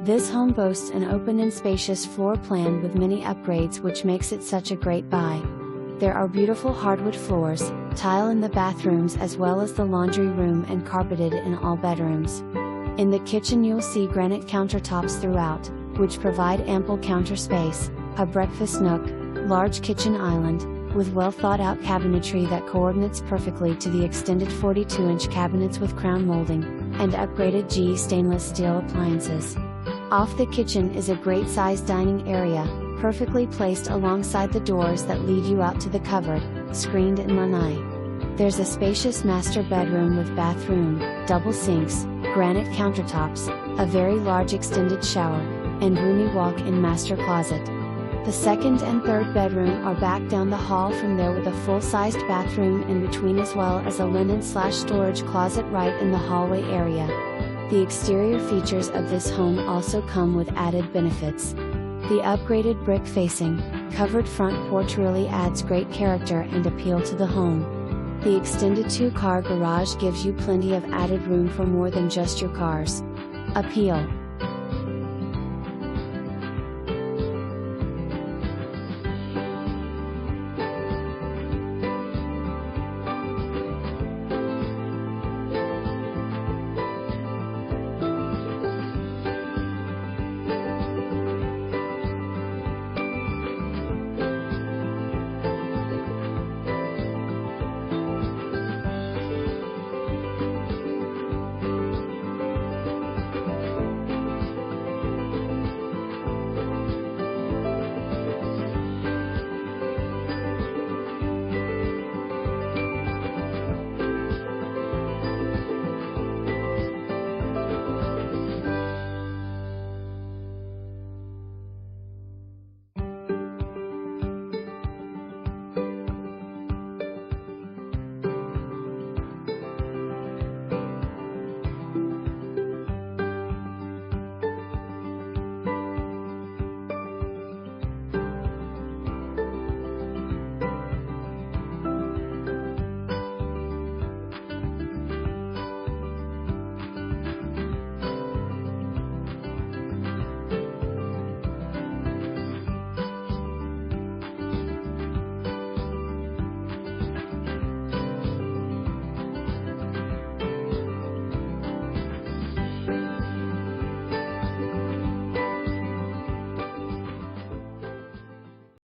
This home boasts an open and spacious floor plan with many upgrades, which makes it such a great buy. There are beautiful hardwood floors, tile in the bathrooms as well as the laundry room, and carpeted in all bedrooms. In the kitchen you'll see granite countertops throughout, which provide ample counter space, a breakfast nook, large kitchen island, with well thought out cabinetry that coordinates perfectly to the extended 42-inch cabinets with crown molding, and upgraded G stainless steel appliances. Off the kitchen is a great sized dining area, perfectly placed alongside the doors that lead you out to the cupboard, screened in Lanai. There's a spacious master bedroom with bathroom, double sinks, granite countertops, a very large extended shower, and roomy walk-in master closet. The second and third bedroom are back down the hall from there, with a full-sized bathroom in between as well as a linen/storage closet right in the hallway area. The exterior features of this home also come with added benefits. The upgraded brick facing, covered front porch really adds great character and appeal to the home. The extended 2-car garage gives you plenty of added room for more than just your cars. Appeal.